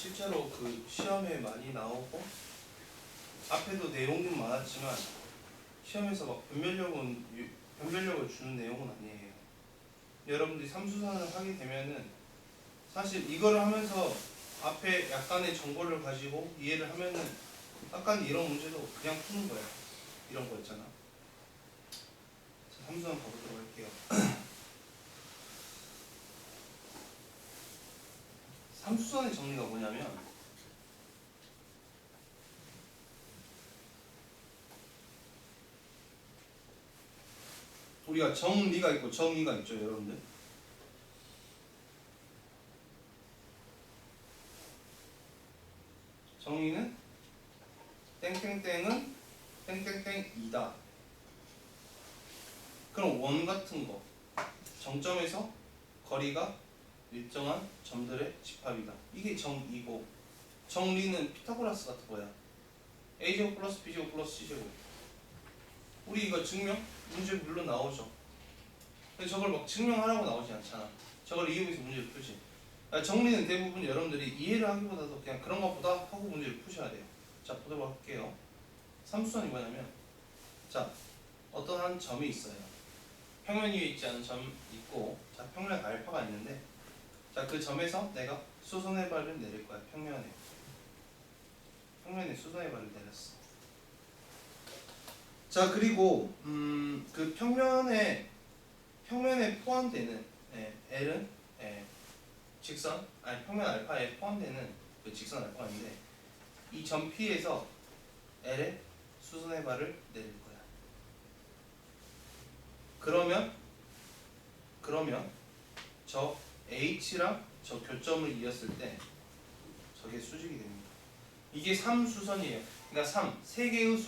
실제로 그 시험에 많이 나오고 앞에도 내용은 많았지만 시험에서 막 변별력을 주는 내용은 아니에요. 여러분들이 삼수선을 하게 되면은 사실 이거를 하면서 앞에 약간의 정보를 가지고 이해를 하면은 약간 이런 문제도 그냥 푸는 거예요. 이런 거 있잖아. 자, 삼수선 가보도록 할게요. 삼수선의 정리가 뭐냐면 우리가 정리가 있고 정의가 있죠, 여러분들. 정의는 땡땡땡은 땡땡땡이다. 그럼 원 같은 거 정점에서 거리가 일정한 점들의 집합이다. 이게 정이고 정리는 피타고라스 같은 거야. a제곱 플러스 b제곱 플러스 c제곱. 우리 이거 증명 문제 물론 나오죠. 근데 저걸 막 증명하라고 나오지 않잖아. 저걸 이용해서 문제를 풀지. 정리는 대부분 여러분들이 이해를 하기보다도 그냥 그런 것보다 하고 문제를 푸셔야 돼요. 자, 보도록 할게요. 삼수선이 뭐냐면, 자, 어떤 한 점이 있어요. 평면 위에 있지 않은 점 있고, 자, 평면 알파가 있는데, 자, 그 점에서 내가 수선의 발을 내릴 거야. 평면에 수선의 발을 내렸어. 자, 그리고 그 평면에 포함되는 L은 직선, 아니 평면 알파에 포함되는 그 직선 알파인데 이 점 P에서 L의 수선의 발을 내릴 거야. 그러면 저 H랑 저 교점을 이었을 때 저게 수직이 됩니다. 이게 3수선이에요. 그러니까 3개의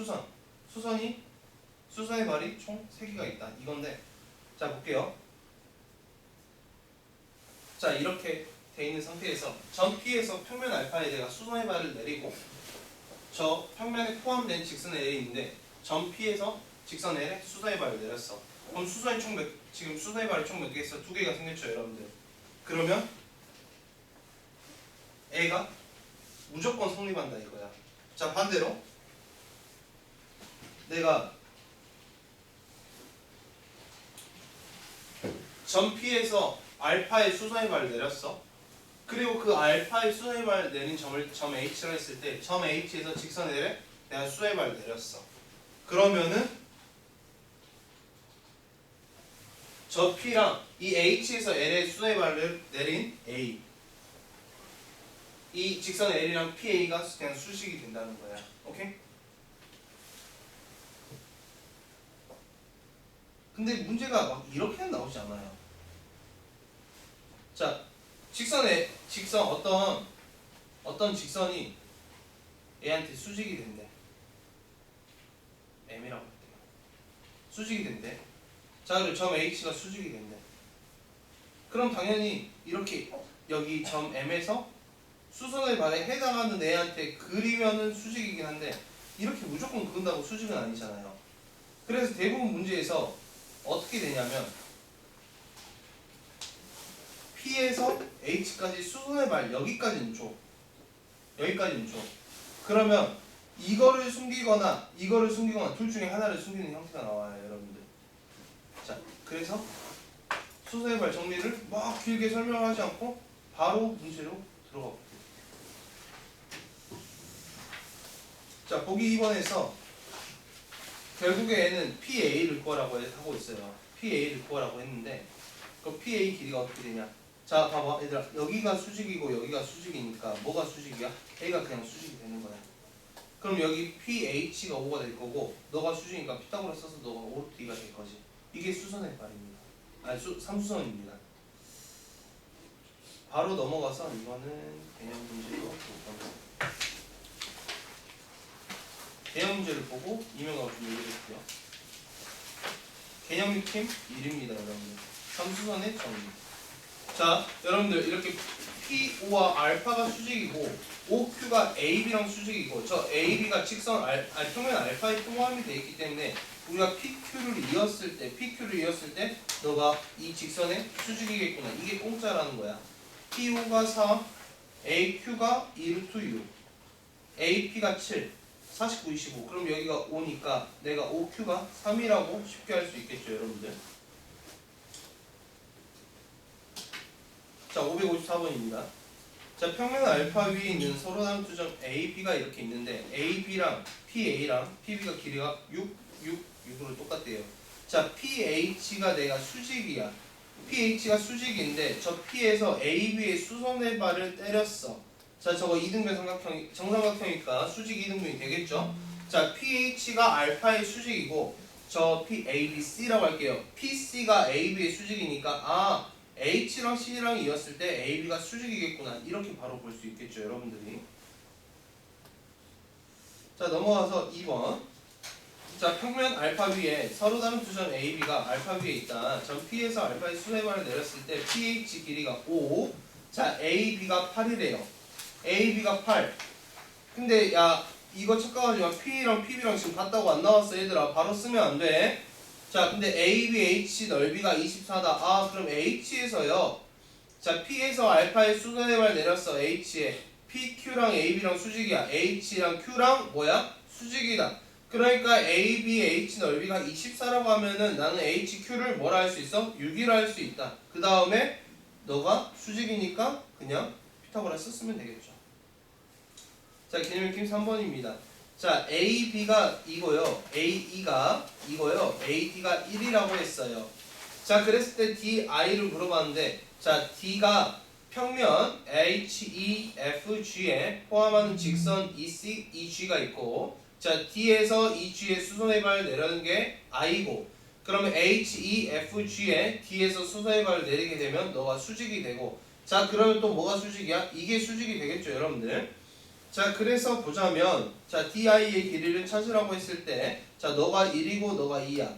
수선의 발이 총 3개가 있다. 이건데 자 볼게요. 자 이렇게 돼 있는 상태에서 점 P에서 평면 알파에 내가 수선의 발을 내리고 저 평면에 포함된 직선 L인데 점 P에서 직선 L에 수선의 발을 내렸어. 그럼 지금 수선의 발이 총 몇 개 있어? 2개가 생겼죠, 여러분들. 그러면 A가 무조건 성립한다 이거야. 자 반대로 내가 점 P에서 알파의 수선의 발을 내렸어. 그리고 그 알파의 수선의 발을 내린 점을 점 H라 했을 때 점 H에서 직선 L에 내가 수선의 발을 내렸어. 그러면은 저 P랑 이 H에서 L의 수선의 발을 내린 A 이 직선 L이랑 PA가 그냥 수식이 된다는 거야. 오케이? 근데 문제가 막 이렇게는 나오지 않아요. 자, 직선 어떤 직선이 A한테 수직이 된대. M이라고 할게요. 수직이 된대. 자, 그리고 점 H가 수직이 된대. 그럼 당연히 이렇게 여기 점 M에서 수선의 발에 해당하는 애한테 그리면은 수직이긴 한데 이렇게 무조건 그은다고 수직은 아니잖아요. 그래서 대부분 문제에서 어떻게 되냐면 P에서 H까지 수선의 발 여기까지는 줘. 그러면 이거를 숨기거나 둘 중에 하나를 숨기는 형태가 나와요, 여러분들. 자, 그래서 수선의 발 정리를 막 길게 설명하지 않고 바로 문제로 들어가 볼게요. 자, 보기 2번에서 결국에 얘는 PA를 구하라고 하고 있어요. PA를 구하라고 했는데 그 PA 길이가 어떻게 되냐? 자, 봐봐 얘들아, 여기가 수직이고 여기가 수직이니까 뭐가 수직이야? A가 그냥 수직이 되는 거야. 그럼 여기 PH가 5가 될 거고 너가 수직이니까 피타고라스 써서 너가 5D가 될 거지. 이게 수선의 발입니다. 아니 삼수선입니다. 바로 넘어가서 이거는 개념 문제로 볼 겁니다. 개념 문제를 보고 이명하고 좀 얘기해볼게요. 개념 익힘 1입니다, 여러분들. 삼수선의 정리. 자, 여러분들 이렇게 P5와 알파가 수직이고 OQ가 AB랑 수직이고 저 AB가 직선 평면 알파에 포함이 되어 있기 때문에 우리가 PQ를 이었을 때 너가 이 직선의 수직이겠구나. 이게 공짜라는 거야. P5가 3, AQ가 2 루트 6, AP가 7, 49, 25. 그럼 여기가 5니까 내가 OQ가 3이라고 쉽게 할 수 있겠죠, 여러분들. 자, 554번입니다. 자, 평면 알파 위에 있는 서로 다른 두 점 A, B가 이렇게 있는데 AB랑 PA랑 PB가 길이가 6, 6, 6으로 똑같대요. 자, PH가 내가 수직이야. PH가 수직인데 저 P에서 AB의 수선의 발을 때렸어. 자, 저거 이등변 삼각형, 정삼각형이니까 수직 이등변이 되겠죠? 자, PH가 알파의 수직이고 저 PABC라고 할게요. PC가 AB의 수직이니까 H랑 C랑 이었을 때 AB가 수직이겠구나. 이렇게 바로 볼 수 있겠죠, 여러분들이. 자, 넘어가서 2번. 자, 평면 알파 위에 서로 다른 두 점 AB가 알파 위에 있다. 점 P에서 알파의 수세발을 내렸을 때 PH 길이가 5. 자, AB가 8이래요. AB가 8. 근데 야, 이거 착각하지마. P랑 PB랑 지금 같다고 안 나왔어, 얘들아. 바로 쓰면 안 돼. 자, 근데 ABH 넓이가 24다. 그럼 H에서요. 자, P에서 알파의 수선의발 내렸어. H에. PQ랑 AB랑 수직이야. H랑 Q랑 뭐야? 수직이다. 그러니까 ABH 넓이가 24라고 하면은 나는 HQ를 뭐라 할 수 있어? 6이라 할 수 있다. 그 다음에 너가 수직이니까 그냥 피타고라스 쓰면 되겠죠. 자, 개념 느낌 3번입니다. 자, AB가 이거요. AE가 이거요. AD가 1이라고 했어요. 자, 그랬을 때 DI를 물어봤는데, 자, D가 평면 HEFG에 포함하는 직선 EC, EG가 있고, 자, D에서 EG의 수선의 발을 내려는 게 I고, 그러면 HEFG에 D에서 수선의 발을 내리게 되면 너가 수직이 되고, 자, 그러면 또 뭐가 수직이야? 이게 수직이 되겠죠, 여러분들. 자, 그래서 보자면, 자, DI의 길이를 찾으라고 했을 때, 자, 너가 1이고 너가 2야.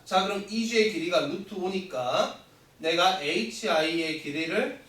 자, 그럼 EG의 길이가 루트 5니까 내가 HI의 길이를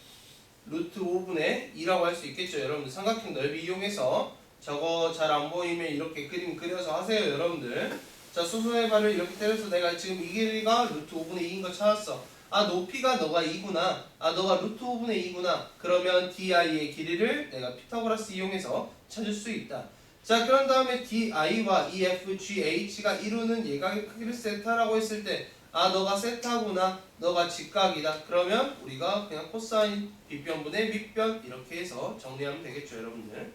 루트 5분의 2라고 할 수 있겠죠, 여러분들. 삼각형 넓이 이용해서 저거 잘 안 보이면 이렇게 그림 그려서 하세요, 여러분들. 자, 수선의 발을 이렇게 때려서 내가 지금 이 길이가 루트 5분의 2인 거 찾았어. 높이가 너가 2구나. 너가 루트 5분의 2구나. 그러면 DI의 길이를 내가 피타고라스 이용해서 찾을 수 있다. 자, 그런 다음에 DI와 EFGH가 이루는 예각의 크기를 세타라고 했을 때 너가 세타구나. 너가 직각이다. 그러면 우리가 그냥 코사인 빗변분의 밑변 이렇게 해서 정리하면 되겠죠, 여러분들.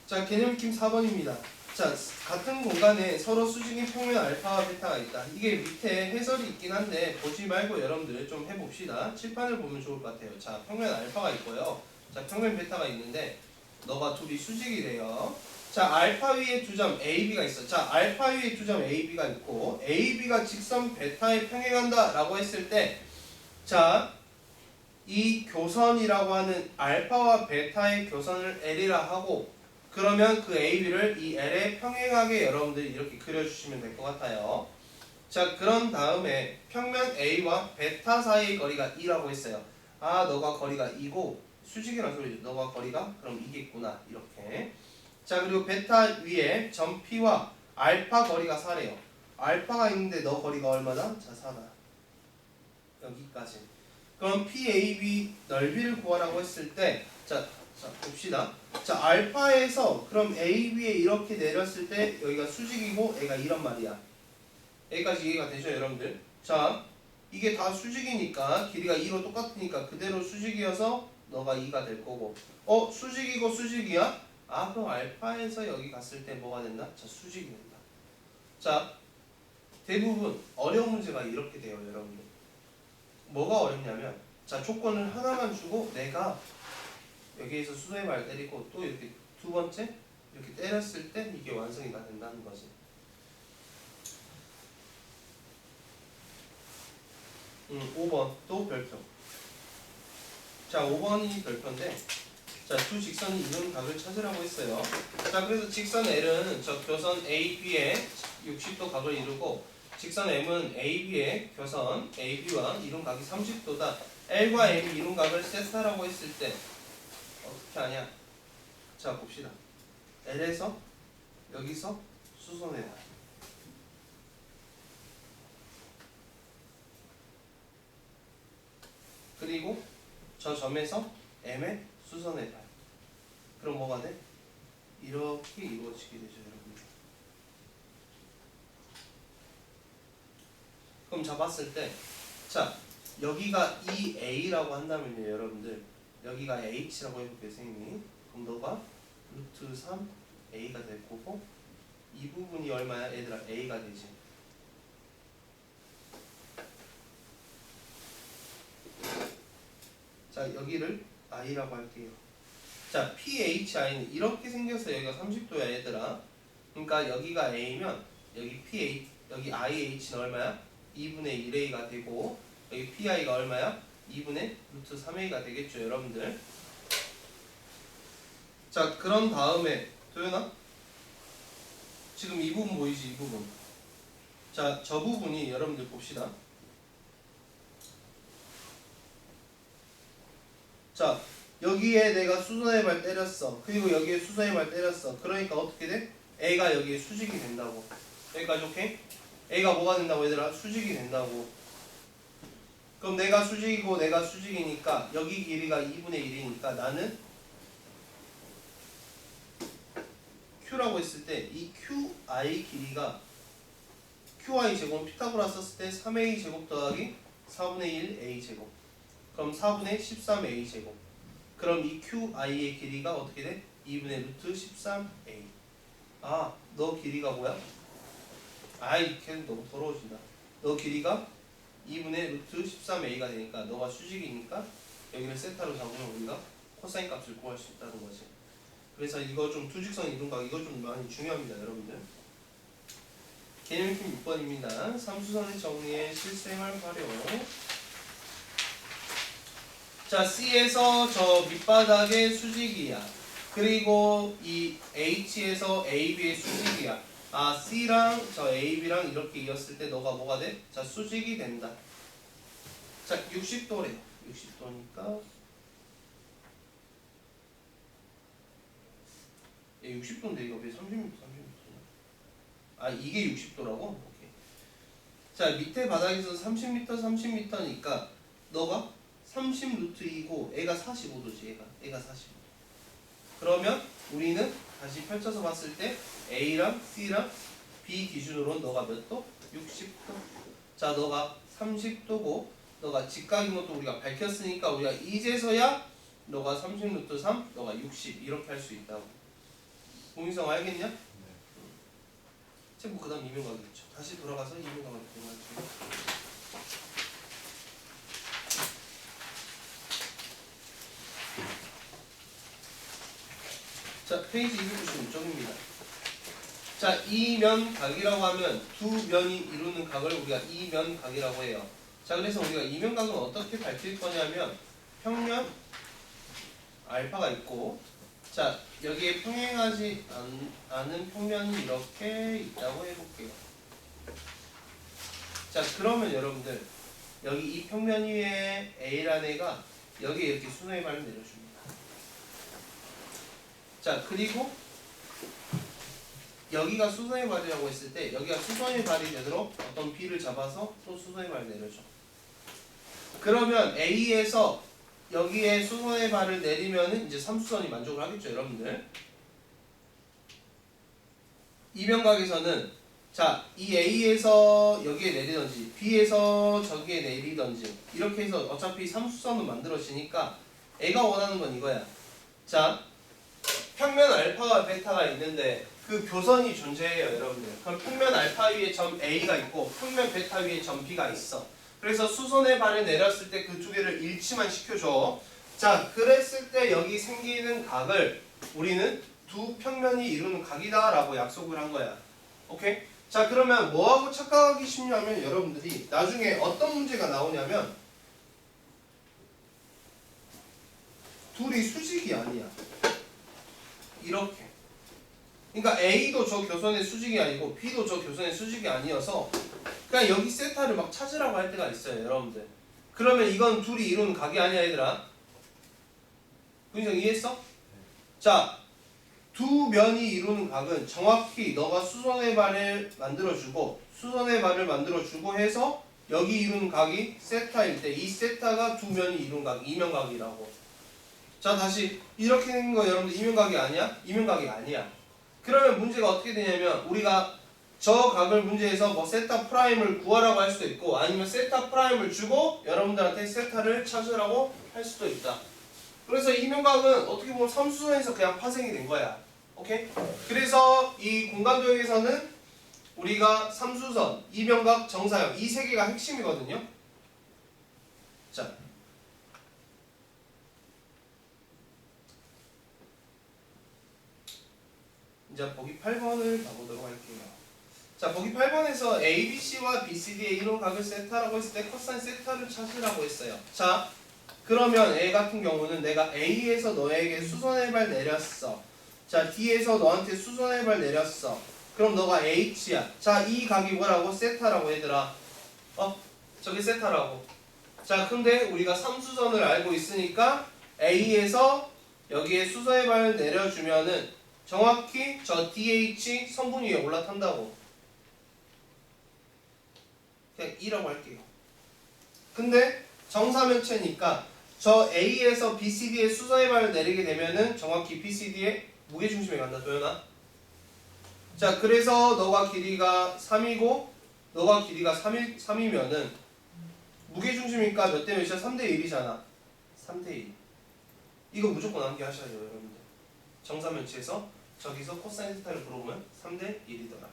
자, 개념 익힘 4번입니다. 자, 같은 공간에 서로 수직인 평면 알파와 베타가 있다. 이게 밑에 해설이 있긴 한데 보지 말고 여러분들 좀 해봅시다. 칠판을 보면 좋을 것 같아요. 자, 평면 알파가 있고요. 자, 평면 베타가 있는데 너가 둘이 수직이 돼요. 자, 알파 위에 두 점 AB가 있어. 자, 알파 위에 두 점 AB가 있고 AB가 직선 베타에 평행한다 라고 했을 때 자, 이 교선이라고 하는 알파와 베타의 교선을 L이라 하고 그러면 그 AB를 이 L에 평행하게 여러분들이 이렇게 그려주시면 될 것 같아요. 자, 그런 다음에 평면 A와 베타 사이의 거리가 2라고 했어요. 너가 거리가 2고 수직이라는 소리죠. 너가 거리가 그럼 이겠구나. 이렇게. 자, 그리고 베타 위에 점 P와 알파 거리가 4래요. 알파가 있는데 너 거리가 얼마다? 자, 4다. 여기까지. 그럼 PAB 넓이를 구하라고 했을 때 자, 봅시다. 자, 알파에서 그럼 AB에 이렇게 내렸을 때 여기가 수직이고 얘가 이런 말이야. 여기까지 이해가 되죠, 여러분들? 자, 이게 다 수직이니까 길이가 2로 똑같으니까 그대로 수직이어서 너가 2가 될 거고 수직이고 수직이야? 그럼 알파에서 여기 갔을 때 뭐가 된다? 자, 수직이 된다. 자, 대부분 어려운 문제가 이렇게 돼요, 여러분들. 뭐가 어렵냐면 자, 조건을 하나만 주고 내가 여기에서 수소의 발 때리고 또 이렇게 두 번째 이렇게 때렸을 때 이게 완성이 다 된다는 거지. 5번 또 별표. 자, 5번이 별표인데 자, 두 직선이 이루는 각을 찾으라고 했어요. 자, 그래서 직선 L은 저 교선 AB의 60도 각을 이루고 직선 M은 AB의 교선 AB와 이룬 각이 30도다. L과 M이 이룬 각을 세타라고 했을 때 어떻게 하냐? 자, 봅시다. L에서 여기서 수선해라. 그리고 저 점에서 m의 수선의 발. 그럼 뭐가 돼? 이렇게 이루어지게 되죠, 여러분. 그럼 잡았을 때, 자, 여기가 EA라고 한다면요, 여러분들. 여기가 H라고 해볼게요, 선생님이. 그럼 너가 루트 3A가 될 거고, 이 부분이 얼마야? 얘들아, A가 되지. 자, 여기를 I라고 할게요. 자, PHI는 이렇게 생겨서 여기가 30도야, 얘들아. 그러니까 여기가 A면 여기 PH, 여기 IH는 얼마야? 2분의 1A가 되고, 여기 PI가 얼마야? 2분의 루트 3A가 되겠죠, 여러분들. 자, 그런 다음에 도연아, 지금 이 부분 보이지? 이 부분. 자, 저 부분이 여러분들 봅시다. 자, 여기에 내가 수선의 발 때렸어. 그리고 여기에 수선의 발 때렸어. 그러니까 어떻게 돼? A가 여기에 수직이 된다고. 여기까지 오케이? A가 뭐가 된다고 얘들아? 수직이 된다고. 그럼 내가 수직이고 내가 수직이니까 여기 길이가 2분의 1이니까 나는 Q라고 했을 때 이 QI 길이가 QI 제곱은 피타고라 썼을 때 3A 제곱 더하기 4분의 1 A 제곱. 그럼 4분의 13A 제곱. 그럼 이 QI의 길이가 어떻게 돼? 2분의 루트 13A. 아, 너 길이가 뭐야? 아이, 걔는 너무 더러워진다. 너 길이가 2분의 루트 13A가 되니까 너가 수직이니까 여기를 세타로 잡으면 우리가 코사인 값을 구할 수 있다는 거지. 그래서 이거 좀 투직선 이동각 이거 좀 많이 중요합니다, 여러분들. 개념품 6번입니다. 삼수선의 정리에 실생활 활용. 자, C에서 저 밑바닥의 수직이야. 그리고 이 H에서 AB의 수직이야. 아, C랑 저 AB랑 이렇게 이었을 때 너가 뭐가 돼? 자, 수직이 된다. 자, 60도래요. 60도니까 60도인데 이거 왜 30m, 30m냐? 아, 이게 60도라고? 오케이. 자, 밑에 바닥에서 30m, 30m니까 너가 30 루트 2고 애가 45도지. 애가 45도. 그러면 우리는 다시 펼쳐서 봤을 때 A랑 C랑 B 기준으로 너가 몇 도? 60도. 자, 너가 30도고 너가 직각인 것도 우리가 밝혔으니까 우리가 이제서야 너가 30 루트 3, 너가 60 이렇게 할 수 있다고. 공유성 알겠냐? 네. 뭐 그 다음 이면각이겠죠. 다시 돌아가서 이면각을 공유할게요. 자, 페이지 296쪽입니다. 자, 이면각이라고 하면 두 면이 이루는 각을 우리가 이면각이라고 해요. 자, 그래서 우리가 이면각은 어떻게 밝힐 거냐면 평면 알파가 있고, 자, 여기에 평행하지 않은 평면이 이렇게 있다고 해볼게요. 자, 그러면 여러분들 여기 이 평면 위에 A라는 애가 여기에 이렇게 수선의 발을 내려줍니다. 자, 그리고 여기가 수선의 발이라고 했을 때 여기가 수선의 발이 되도록 어떤 B를 잡아서 또 수선의 발을 내려줘. 그러면 A에서 여기에 수선의 발을 내리면은 이제 삼수선이 만족을 하겠죠, 여러분들. 이면각에서는 자, 이 A에서 여기에 내리던지 B에서 저기에 내리던지 이렇게 해서 어차피 삼수선은 만들어지니까 A가 원하는 건 이거야. 자, 평면 알파와 베타가 있는데 그 교선이 존재해요, 여러분들. 그럼 평면 알파 위에 점 A가 있고 평면 베타 위에 점 B가 있어. 그래서 수선의 발을 내렸을 때 그 두 개를 일치만 시켜줘. 자, 그랬을 때 여기 생기는 각을 우리는 두 평면이 이루는 각이다 라고 약속을 한 거야. 오케이? 자, 그러면 뭐하고 착각하기 쉽냐면 여러분들이 나중에 어떤 문제가 나오냐면 둘이 수직이 아니야. 이렇게. 그러니까 A도 저 교선의 수직이 아니고 B도 저 교선의 수직이 아니어서 그냥 여기 세타를 막 찾으라고 할 때가 있어요, 여러분들. 그러면 이건 둘이 이루는 각이 아니야, 얘들아. 분석 이해했어? 자, 두 면이 이루는 각은 정확히 너가 수선의 발을 만들어주고 수선의 발을 만들어주고 해서 여기 이루는 각이 세타일 때 이 세타가 두 면이 이루는 각, 이면각이라고. 자 다시 이렇게 된 거 여러분들 이면각이 아니야? 이면각이 아니야. 그러면 문제가 어떻게 되냐면 우리가 저 각을 문제에서 뭐 세타 프라임을 구하라고 할 수도 있고 아니면 세타 프라임을 주고 여러분들한테 세타를 찾으라고 할 수도 있다. 그래서 이면각은 어떻게 보면 삼수선에서 그냥 파생이 된 거야. 오케이? 그래서 이 공간도형에서는 우리가 삼수선, 이면각, 정사형 이 세 개가 핵심이거든요. 자, 이제 보기 8번을 가보도록 할게요. 자, 보기 8번에서 ABC와 BCD의 이론 각을 세타라고 했을 때 코사인 세타를 찾으라고 했어요. 자, 그러면 A 같은 경우는 내가 A에서 너에게 수선의 발 내렸어. 자, D에서 너한테 수선의 발 내렸어. 그럼 너가 H야. 자, 이 각이 뭐라고? 세타라고 얘들아. 저게 세타라고. 자, 근데 우리가 삼수선을 알고 있으니까 A에서 여기에 수선의 발을 내려주면은 정확히 저 DH 선분 위에 올라탄다고. 그냥 2라고 할게요. 근데 정사면체니까 저 A에서 BCD에 수선의 발을 내리게 되면은 정확히 BCD에 무게중심에 간다. 도연아. 자, 그래서 너가 길이가 3이고 너가 길이가 3이면은 무게중심이니까 몇 대 몇이야? 3대 1이잖아. 3대 1. 이거 무조건 암기하셔야 돼요, 여러분들. 정사면체에서 저기서 코사인 세타를 물어보면 3대 1이더라.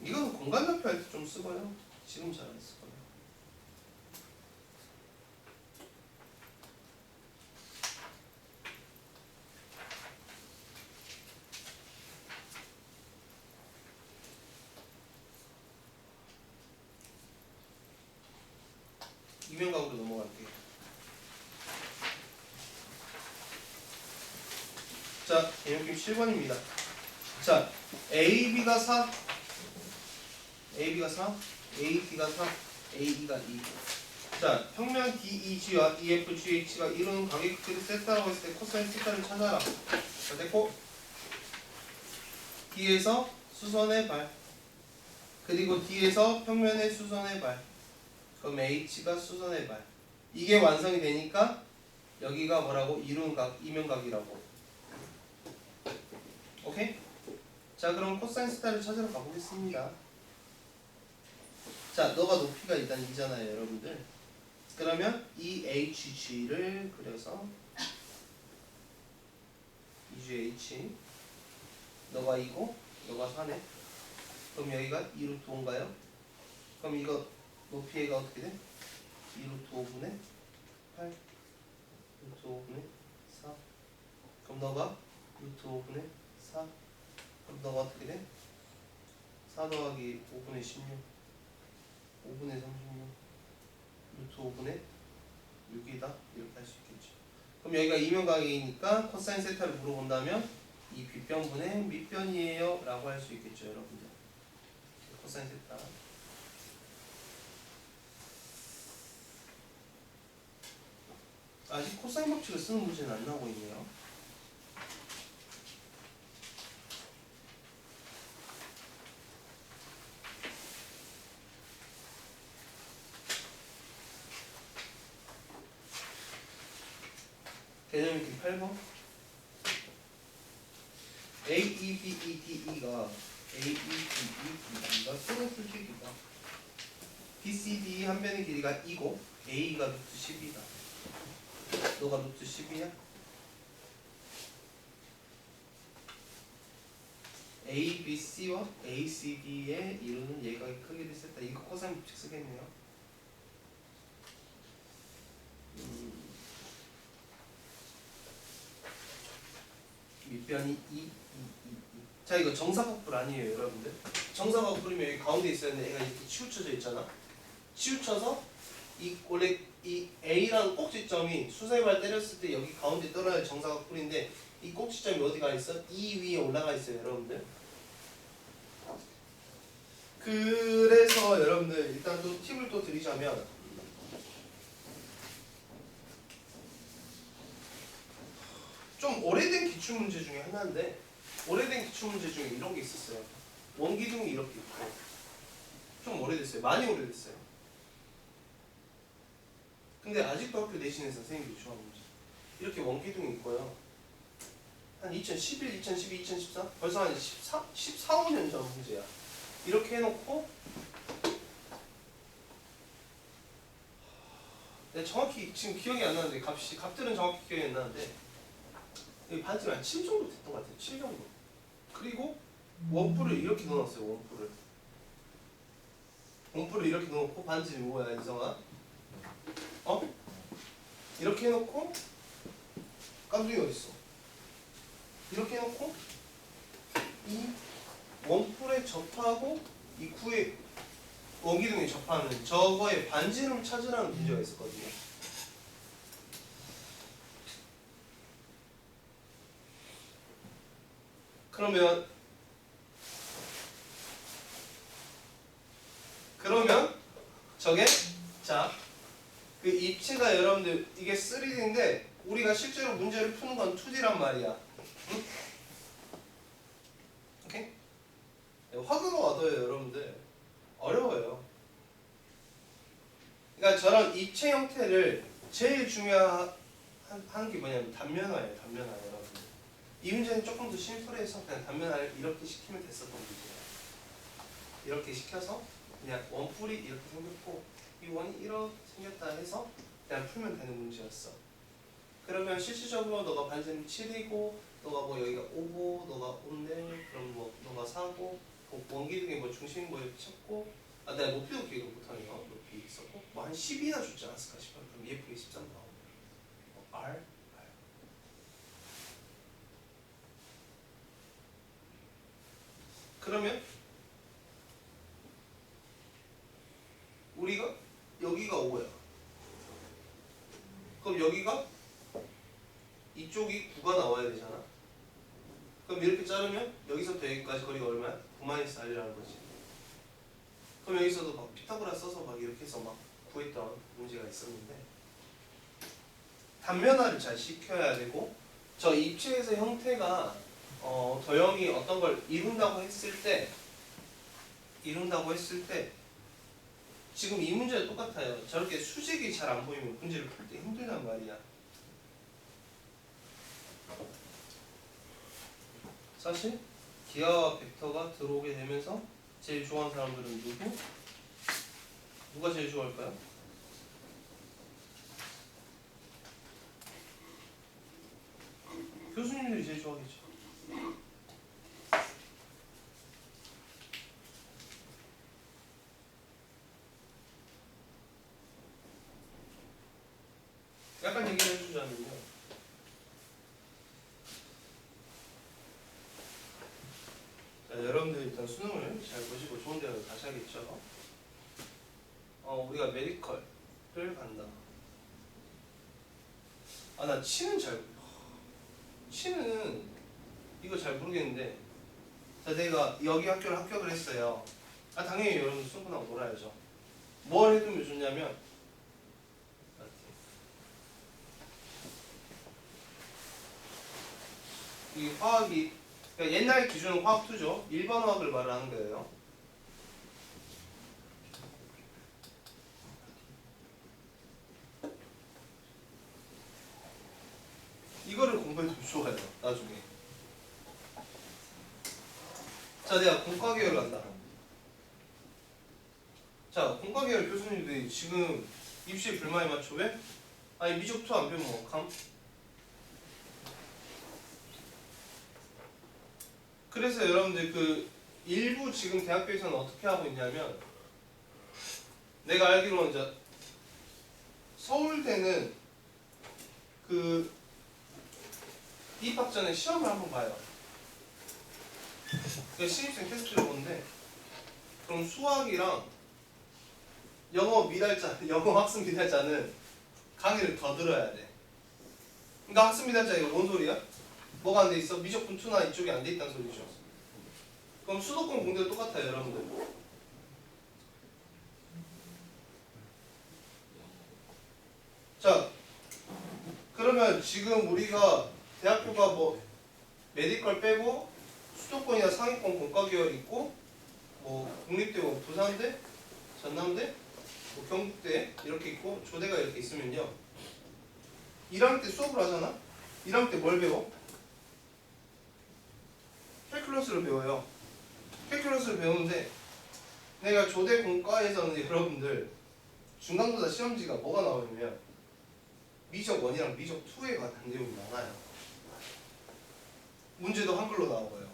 이거는 공간도표 할 때 좀 쓰고요. 지금 잘 안 쓸 거예요. 이면각으로 넘어갈게요. 자, 개념 7번입니다. 자, AB가 4, AB가 4, AB가 4, AE가 2. 자, 평면 DEG와 EFGH가 이루는 각의 크기를 세타라고 했을 때 코사인 세타를 찾아라. 자, 됐고 D에서 수선의 발 그리고 D에서 평면의 수선의 발 그럼 H가 수선의 발 이게 완성이 되니까 여기가 뭐라고? 이루는 각, 이면각이라고. 오케이? 자, 그럼 코사인 세타를 찾으러 가보겠습니다. 자, 너가 높이가 일단 2잖아요, 여러분들. 그러면 이 HG를 그려서 EGH 너가 2고 너가 4네. 그럼 여기가 2루트 5인가요? 그럼 이거 높이가 어떻게 돼? 2루트 5분의 8 루트 5분의 4 그럼 너가 루트 5분의 4 그럼 너가 어떻게 돼? 4 더하기 5분의 16 5분의 36 루트 5분의 6이다 이렇게 할 수 있겠죠. 그럼 여기가 이면각이니까 코사인 세타를 물어본다면 이 빗변분의 밑변이에요 라고 할 수 있겠죠, 여러분들. 코사인 세타 아직 코사인 법칙을 쓰는 문제는 안 나오고 있네요. 개념 읽기 8번 A, E, B, E, D, E가 A, E, B, E, D가 서로 풀식이다. B, C, D 한 변의 길이가 2고 A가 루트 10이다. 너가 루트 10이야? A, B, C와 A, C, D의 이루는 예각의 크기를 셌다. 이거 코사인 법칙 쓰겠네요. 밑변이 2. 자, 이거 정사각불 아니에요, 여러분들. 정사각불이면 여기 가운데 있었는데 얘가 이렇게 치우쳐져 있잖아. 치우쳐서 원래 이 A라는 꼭지점이 수세발 때렸을 때 여기 가운데 떨어야 정사각불인데 이 꼭지점이 어디가 있어? 이 위에 올라가 있어요, 여러분들. 그래서 여러분들 일단 또 팁을 또 드리자면 좀 오래된 기출문제 중에 하나인데 오래된 기출문제 중에 이런 게 있었어요. 원기둥이 이렇게 있고 좀 오래됐어요. 많이 오래됐어요. 근데 아직도 학교 내신에서 선생님들이 좋아하는 문제. 이렇게 원기둥이 있고요. 한 2011, 2012, 2014? 벌써 한 14, 15년 전 문제야. 이렇게 해놓고 내가 정확히 지금 기억이 안 나는데 값들은 정확히 기억이 안 나는데 여기 반지가 한 7 정도 됐던 것 같아요. 7 정도. 그리고 원뿔을 이렇게 넣어놨어요. 원뿔을 이렇게 넣어놓고 반지는 뭐야 인성아? 어? 이렇게 해놓고 깜둥이 어딨어? 이렇게 해놓고 이 원뿔에 접하고 이 구에 원기둥에 접하는 저거의 반지름 찾으라는 문제가 있었거든요. 그러면 저게 자 그 입체가 여러분들 이게 3D인데 우리가 실제로 문제를 푸는 건 2D란 말이야. 응? 오케이? 화두가 얻어요 여러분들. 어려워요. 그러니까 저런 입체 형태를 제일 중요한 게 뭐냐면 단면화예요. 단면화 여러분들. 이 문제는 조금 더 심플해서 그냥 단면화를 이렇게 시키면 됐었던 문제예요. 이렇게 시켜서 그냥 원뿔이 이렇게 생겼고 이 원이 이렇게 생겼다 해서 그냥 풀면 되는 문제였어. 그러면 실질적으로 너가 반지름 7이고 너가 뭐 여기가 5고 너가 5인데 그럼 뭐 너가 4고 원기둥에 뭐 중심 뭐 이렇게 찾고 내가 높이도 기억을 못하네요. 높이 있었고 뭐 한 10이나 줬지 않았을까 싶어요. 그럼 EF가 13 나오고 R 그러면 우리가 여기가 5야. 그럼 여기가 이쪽이 9가 나와야 되잖아. 그럼 이렇게 자르면 여기서부터 여기까지 거리가 얼마야? 9-R이라는 거지. 그럼 여기서도 막 피타고라 써서 막 이렇게 해서 막 구했던 문제가 있었는데 단면화를 잘 시켜야 되고 저 입체에서 형태가 도형이 어떤 걸 이룬다고 했을 때 지금 이 문제도 똑같아요. 저렇게 수직이 잘 안 보이면 문제를 풀 때 힘들단 말이야. 사실 기하와 벡터가 들어오게 되면서 제일 좋아하는 사람들은 누구? 누가 제일 좋아할까요? 교수님들이 제일 좋아하겠죠. 약간 얘기를 해주자면요. 자, 여러분들 일단 수능을 잘 보시고 좋은 대학을 가셔야겠죠. 우리가 메디컬을 간다. 나 치는 이거 잘 모르겠는데 자, 내가 여기 학교를 합격을 했어요. 당연히 여러분들 수능하고 놀아야죠. 뭘 해두면 좋냐면 이 화학이 그러니까 옛날 기준은 화학 2죠. 일반 화학을 말하는 거예요. 이거를 공부해두면 좋아요. 나중에. 자, 내가 공과계열 간다. 자, 공과계열 교수님들이 지금 입시에 불만이 많죠. 왜? 아니 미적투 안 배우면 어떡함? 그래서 여러분들 그 일부 지금 대학교에서는 어떻게 하고 있냐면 내가 알기로는 이제 서울대는 그 입학 전에 시험을 한번 봐요. 그 신입생 테스트를 보는데 그럼 수학이랑 영어 학습 미달자는 강의를 더 들어야 돼. 그러니까 학습 미달자 이거 뭔 소리야? 뭐가 안 돼 있어? 미적분 2나 이쪽이 안 돼 있다는 소리죠. 그럼 수도권 공대도 똑같아요, 여러분들. 자, 그러면 지금 우리가 대학교가 뭐 메디컬 빼고 수도권이나 상위권 공과계열 있고 뭐 국립대, 뭐 부산대, 전남대, 뭐 경북대 이렇게 있고 조대가 이렇게 있으면요. 1학년 때 수업을 하잖아? 1학년 때 뭘 배워? 캘큘러스를 배워요. 캘큘러스를 배우는데 내가 조대 공과에서는 여러분들 중간고사 시험지가 뭐가 나오냐면 미적 1이랑 미적 2에 관한 내용이 많아요. 문제도 한글로 나오고요.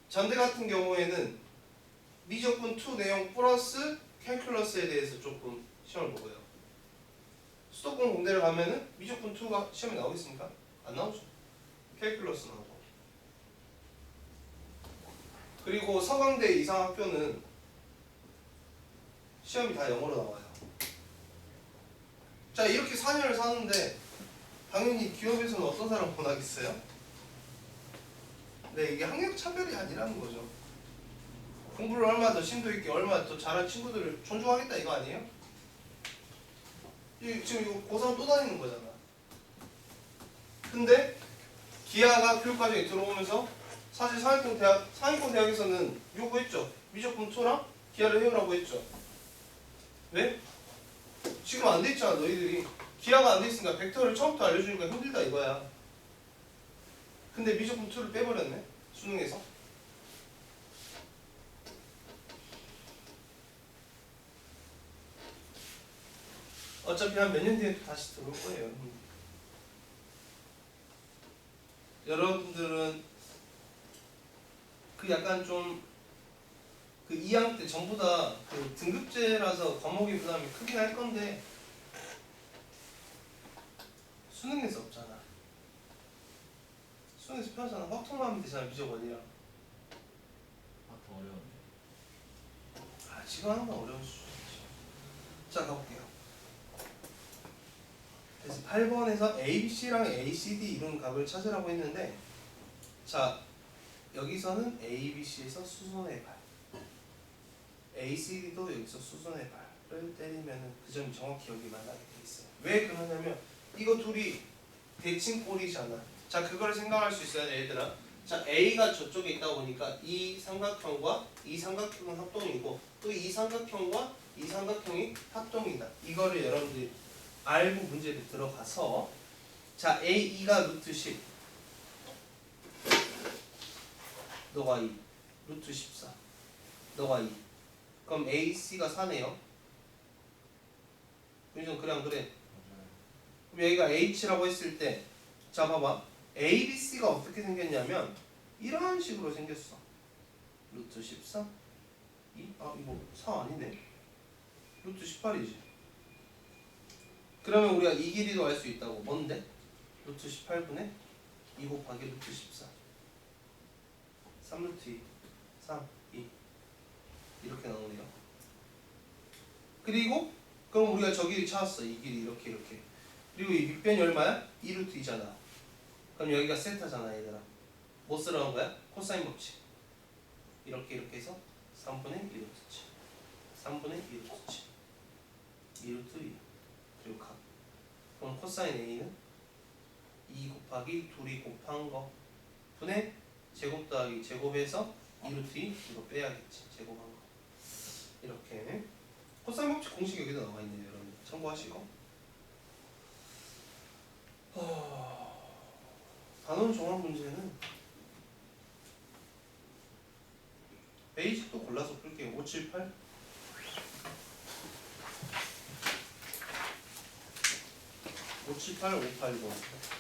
전대 같은 경우에는 미적분 2 내용 플러스 캘큘러스에 대해서 조금 시험을 보고요. 수도권 공대를 가면은 미적분 2가 시험에 나오겠습니까? 안 나오죠. 캘큘러스 나오고. 그리고 서강대 이상학교는 시험이 다 영어로 나와요. 자, 이렇게 4년을 사는데 당연히 기업에서는 어떤 사람 원하겠어요? 네, 이게 학력 차별이 아니라는 거죠. 공부를 얼마나 더 심도 있게 얼마나 더 잘한 친구들을 존중하겠다 이거 아니에요? 지금 이거 고3 또 다니는 거잖아. 근데 기아가 교육과정에 들어오면서 사실 상위권 대학에서는 요구했죠. 미적분 2랑 기아를 해오라고 했죠. 왜? 지금 안 돼 있잖아 너희들이. 기아가 안 돼 있으니까 벡터를 처음부터 알려주니까 힘들다 이거야. 근데 미적분 2를 빼버렸네 수능에서. 어차피 한 몇 년 뒤에 또 다시 들어올 거예요. 여러분들은 그 약간 좀 그 2학년 때 전부 다 그 등급제라서 과목의 부담이 크긴 할 건데 수능에서 없잖아. 수능에서 편하잖아. 확통만 하면 되잖아. 미적원이랑. 더 어려운데. 아 지금 하는 건 어려울 수 있지. 자 가볼게요. 그래서 8번에서 ABC랑 ACD 이런 값을 찾으라고 했는데 자 여기서는 ABC에서 수선의 발 ACD도 여기서 수선의 발을 때리면 그 점이 정확히 여기만 나게 돼 있어요. 왜 그러냐면 이거 둘이 대칭꼴이잖아. 자 그걸 생각할 수 있어야 돼 얘들아. 자 A가 저쪽에 있다 보니까 이 삼각형과 이 삼각형은 합동이고 또 이 삼각형과 이 삼각형이 합동이다. 이거를 여러분들이 알고 문제를 들어가서 자 A2가 루트 10 너가 2 루트 14 너가 2 그럼 AC가 4네요. 그죠? 그래 안 그래? 그럼 여기가 H라고 했을 때 자 봐봐 ABC가 어떻게 생겼냐면 이런 식으로 생겼어. 루트 14 2? 아 이거 4 아니네. 루트 18이지. 그러면 우리가 이 길이도 알 수 있다고. 뭔데? 루트 18분의 2 곱하기 루트 14 3루트 2 3 2 이렇게 나오네요. 그리고 그럼 우리가 저 길이 찾았어. 이 길이 이렇게 이렇게. 그리고 이 밑변이 얼마야? 2루트 2잖아. 그럼 여기가 세타잖아 얘들아. 뭐 쓰라는 거야? 코사인 법칙. 이렇게 이렇게 해서 3분의 2루트 7 3분의 2루트 7 2루트 2 그리고 각. 그럼 코사인 A는 2 곱하기 둘이 곱한 거 분의 제곱 더하기 제곱해서 2루트 2 이거 빼야겠지. 제곱한 거. 이렇게 코사인 법칙 공식 여기도 나와 있네요. 여러분 참고하시고. 단원 종합 문제는 베이직도 골라서 풀게요. 578 578 580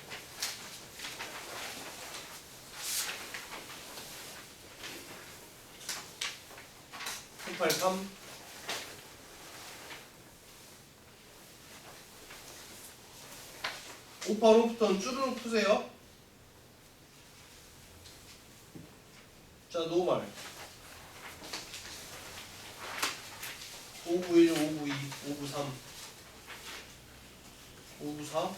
383 585부터는 쭈루룩 푸세요. 자 노말 591 592 593 594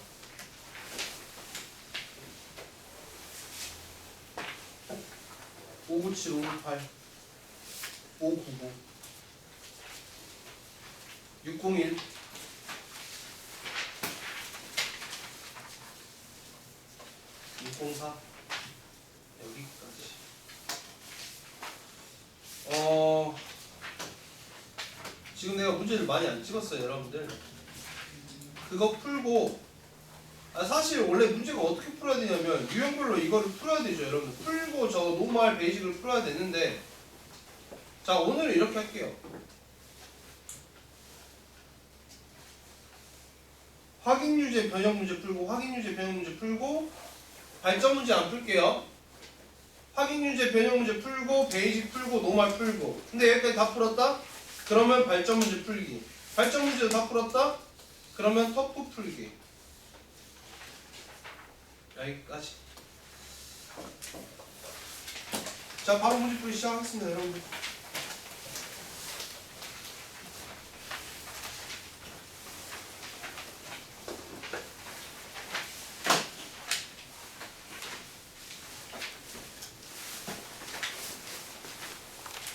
597 598 599 601 604 여기까지. 지금 내가 문제 문제를 많이 안 찍었어요 여러분들. 그거 풀고 사실 원래 문제가 어떻게 풀어야 되냐면 유형별로 이거를 풀어야 되죠 여러분들. 풀고 저 노멀 베이직을 풀어야 되는데 자 오늘은 이렇게 할게요. 확인 유제 변형 문제 풀고 확인 유제 변형 문제 풀고 발전 문제 안 풀게요. 확인 유제 변형 문제 풀고 베이직 풀고 노멀 풀고. 근데 여기까지 다 풀었다? 그러면 발전 문제 풀기. 발전 문제도 다 풀었다? 그러면 터프 풀기. 여기까지. 자 바로 문제 풀기 시작하겠습니다 여러분들.